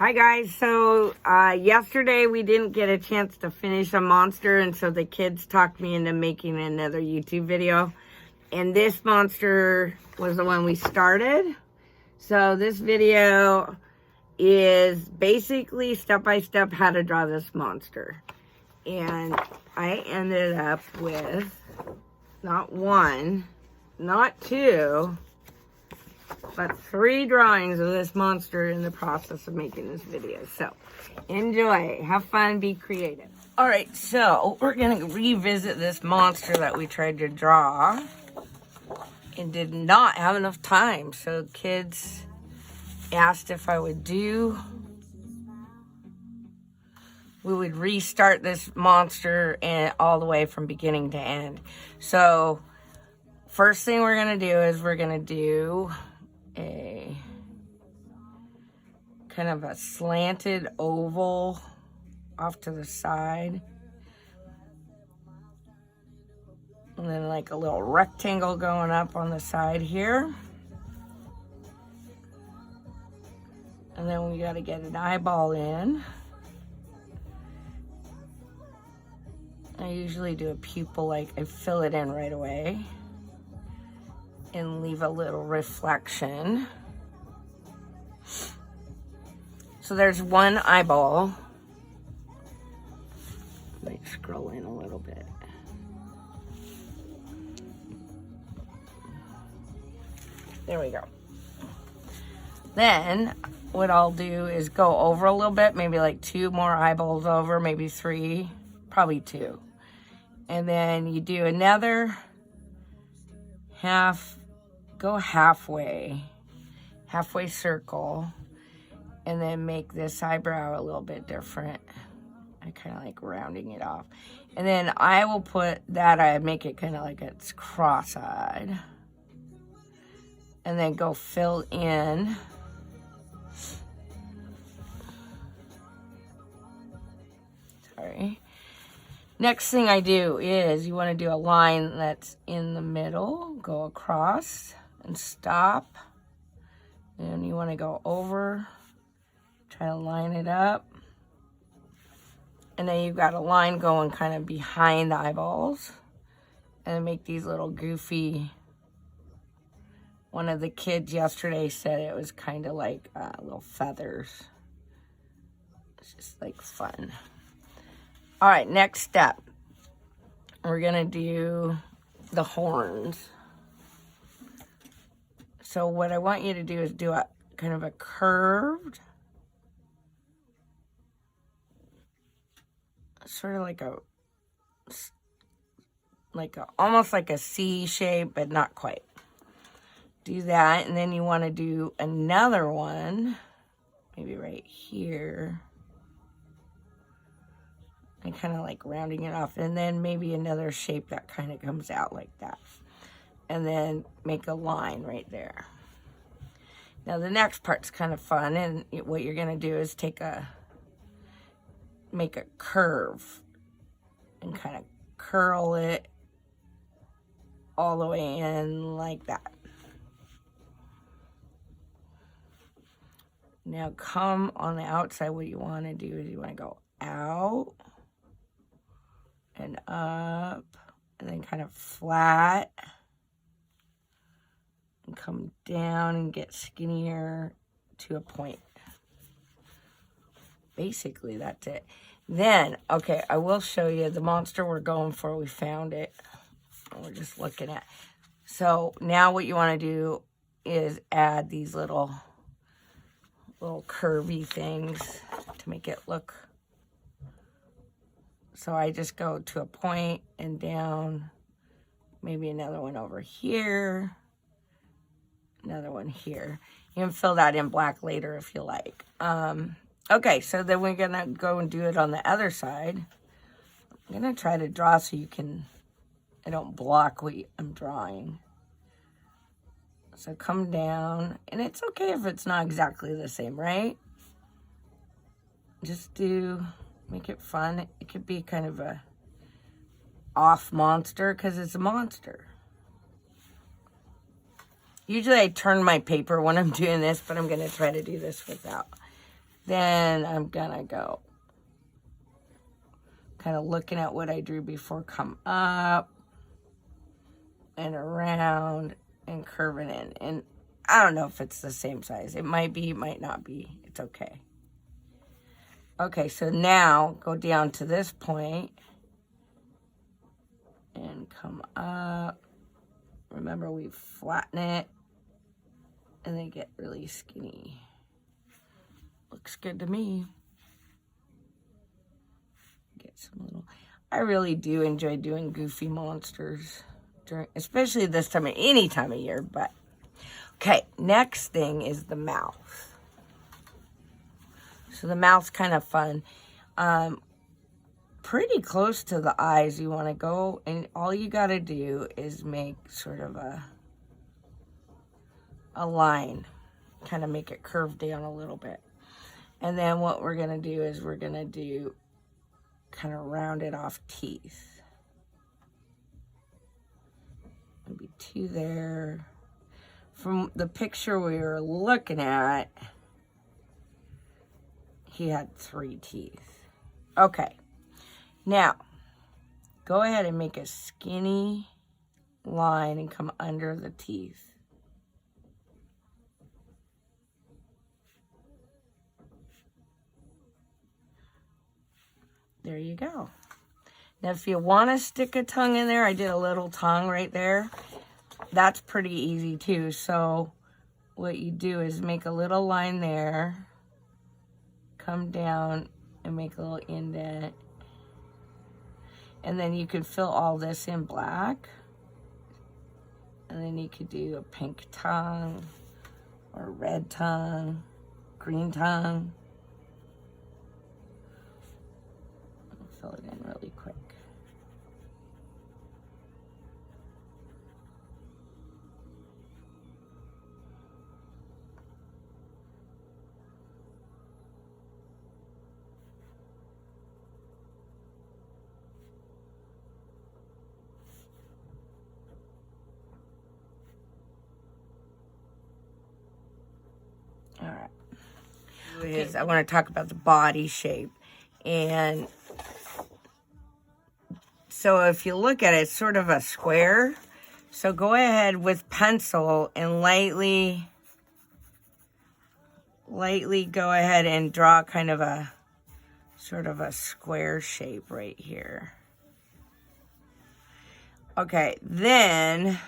Hi guys, so yesterday we didn't get a chance to finish a monster, and so the kids talked me into making another YouTube video. And this monster was the one we started. So this video is basically step-by-step how to draw this monster. And I ended up with not one, not two, but 3 drawings of this monster in the process of making this video. So, enjoy, have fun, be creative. Alright, so we're going to revisit this monster that we tried to draw and did not have enough time. So kids asked if I would do, we would restart this monster and all the way from beginning to end. So, first thing we're going to do is we're going to do a kind of a slanted oval off to the side, and then like a little rectangle going up on the side here, and then we got to get an eyeball in. I usually do a pupil, like I fill it in right away and leave a little reflection. So there's one eyeball. Let me scroll in a little bit. There we go. Then what I'll do is go over a little bit, maybe like 2 more eyeballs over, maybe 3, probably 2. And then you do another go halfway circle, and then make this eyebrow a little bit different. I kind of like rounding it off. And then I will put that, I make it kind of like it's cross-eyed. And then go fill in. Sorry. Next thing I do is you want to do a line that's in the middle, go across and stop. And you want to go over, try to line it up. And then you've got a line going kind of behind the eyeballs. And make these little goofy. One of the kids yesterday said it was kind of like little feathers. It's just like fun. All right, next step. We're going to do the horns. So what I want you to do is do a kind of a curved, sort of like a almost like a C shape, but not quite. Do that, and then you want to do another one, maybe right here. And kind of like rounding it off, and then maybe another shape that kind of comes out like that, and then make a line right there. Now the next part's kind of fun, and what you're going to do is make a curve and kind of curl it all the way in like that. Now come on the outside, what you want to do is you want to go out and up, and then kind of flat, and come down and get skinnier to a point. Basically, that's it. Then, okay, I will show you the monster we're going for. We found it. We're just looking at. So now what you want to do is add these little curvy things to make it look. So I just go to a point and down, maybe another one over here, another one here. You can fill that in black later if you like. Okay, so then we're going to go and do it on the other side. I'm going to try to draw so I don't block what I'm drawing. So come down, and it's okay if it's not exactly the same, right? Just make it fun. It could be kind of a off monster because it's a monster. Usually I turn my paper when I'm doing this, but I'm going to try to do this without. Then I'm gonna go kind of looking at what I drew before, come up and around and curving in. And I don't know if it's the same size. It might be, it might not be. It's okay. Okay, so now go down to this point and come up. Remember, we flatten it and they get really skinny. Looks good to me. Get some little, I really do enjoy doing goofy monsters, especially this time of, any time of year, but okay, next thing is the mouth. So the mouth's kind of fun. Pretty close to the eyes you want to go, and all you got to do is make sort of a line, kind of make it curve down a little bit. And then what we're going to do is we're going to do kind of rounded off teeth. Maybe 2 there. From the picture we were looking at, he had 3 teeth. Okay. Now, go ahead and make a skinny line and come under the teeth. There you go. Now, if you want to stick a tongue in there, I did a little tongue right there. That's pretty easy too. So what you do is make a little line there, come down and make a little indent. And then you could fill all this in black. And then you could do a pink tongue or a red tongue, green tongue. I'll fill it in really quick. All right. Okay. I want to talk about the body shape. And so if you look at it, it's sort of a square. So go ahead with pencil and lightly go ahead and draw kind of a sort of a square shape right here. Okay, then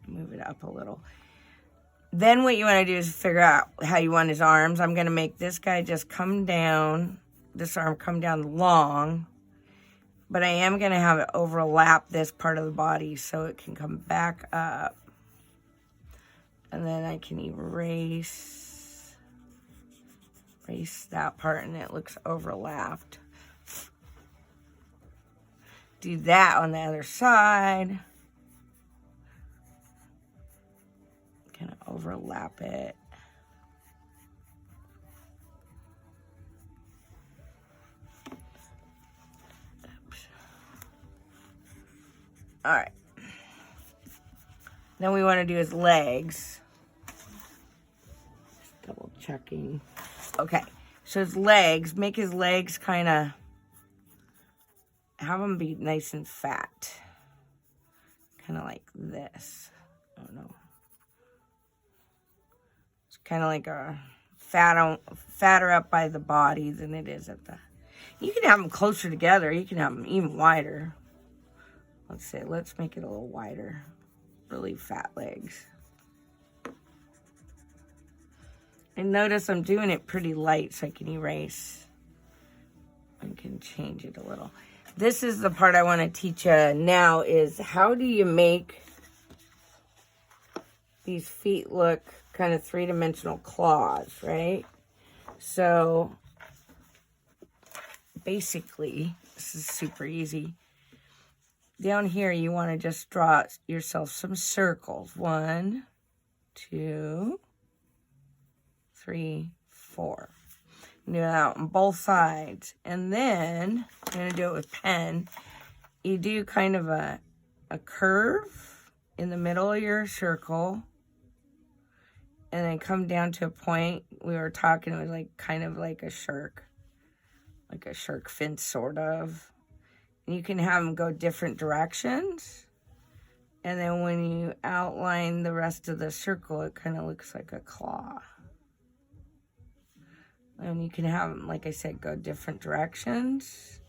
move it up a little. Then what you want to do is figure out how you want his arms. I'm going to make this guy just come down, this arm come down long, but I am going to have it overlap this part of the body so it can come back up. And then I can erase that part and it looks overlapped. Do that on the other side. Kind of overlap it. Oops. All right. Then we want to do his legs. Just double checking. Okay. So his legs, make his legs kind of, have them be nice and fat. Kind of like this. Oh no. Kind of like a fatter up by the body than it is at the... You can have them closer together. You can have them even wider. Let's make it a little wider. Really fat legs. And notice I'm doing it pretty light so I can erase. I can change it a little. This is the part I want to teach you now is how do you make these feet look kind of three-dimensional claws, right? So basically, this is super easy. Down here, you want to just draw yourself some circles. 1, 2, 3, 4. Do that on both sides. And then, I'm going to do it with pen. You do kind of a curve in the middle of your circle. and then come down to a point. We were talking, it was like kind of like a shark fin, sort of. And you can have them go different directions. And then when you outline the rest of the circle, it kind of looks like a claw. And you can have them, like I said, go different directions.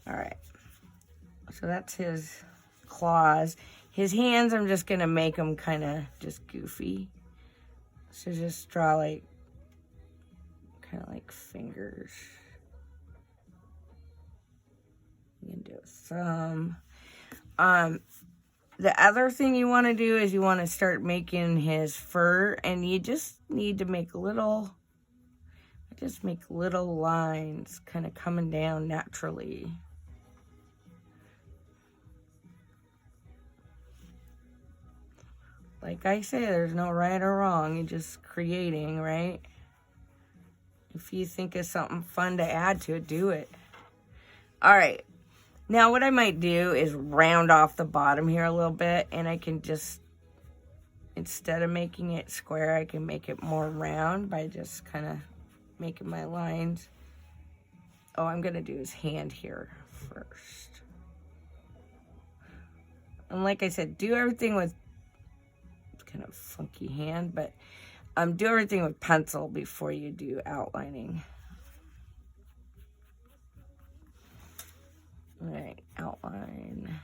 All right. So that's his claws. His hands, I'm just going to make them kind of just goofy. So just draw like, kind of like fingers. You can do a thumb. The other thing you want to do is you want to start making his fur, and you just need to make little lines kind of coming down naturally. Like I say, there's no right or wrong. You're just creating, right? If you think of something fun to add to it, do it. All right. Now what I might do is round off the bottom here a little bit, and I can just, instead of making it square, I can make it more round by just kind of making my lines. Oh, I'm going to do his hand here first. And like I said, do everything with, it's kind of funky hand, but do everything with pencil before you do outlining. All right, outline.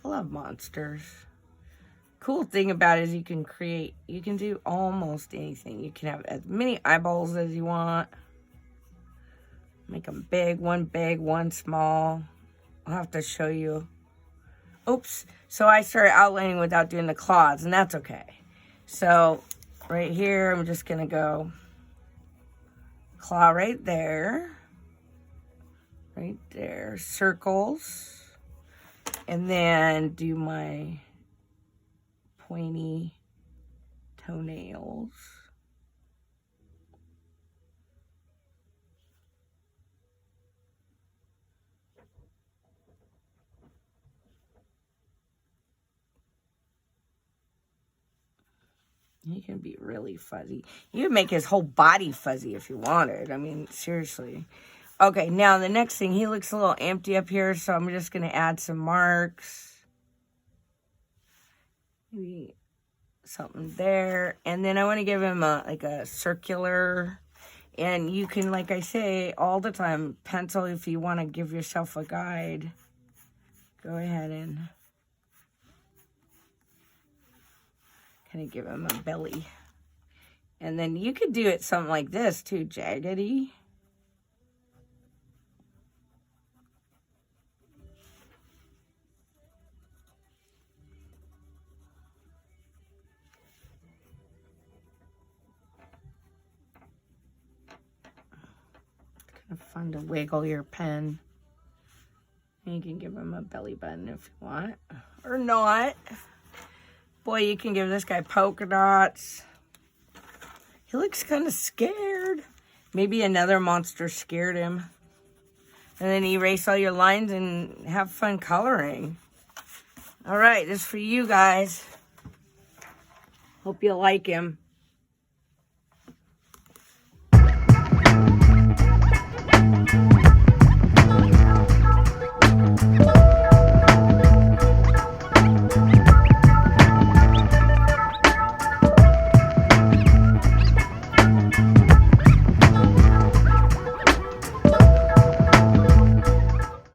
I love monsters. Cool thing about it is you can do almost anything. You can have as many eyeballs as you want. Make them big, one small. I'll have to show you. Oops. So I started outlining without doing the claws, and that's okay. So right here, I'm just going to go claw right there. Right there. Circles. And then do my pointy toenails. He can be really fuzzy. You can make his whole body fuzzy if you wanted. I mean, seriously. Okay, now the next thing, he looks a little empty up here, so I'm just going to add some marks. Maybe something there. And then I want to give him like a circular. And you can, like I say all the time, pencil if you want to give yourself a guide. Go ahead and kind of give him a belly. And then you could do it something like this too, jaggedy. It's kind of fun to wiggle your pen. And you can give him a belly button if you want, or not. Boy, you can give this guy polka dots. He looks kind of scared. Maybe another monster scared him. And then erase all your lines and have fun coloring. All right, this is for you guys. Hope you like him.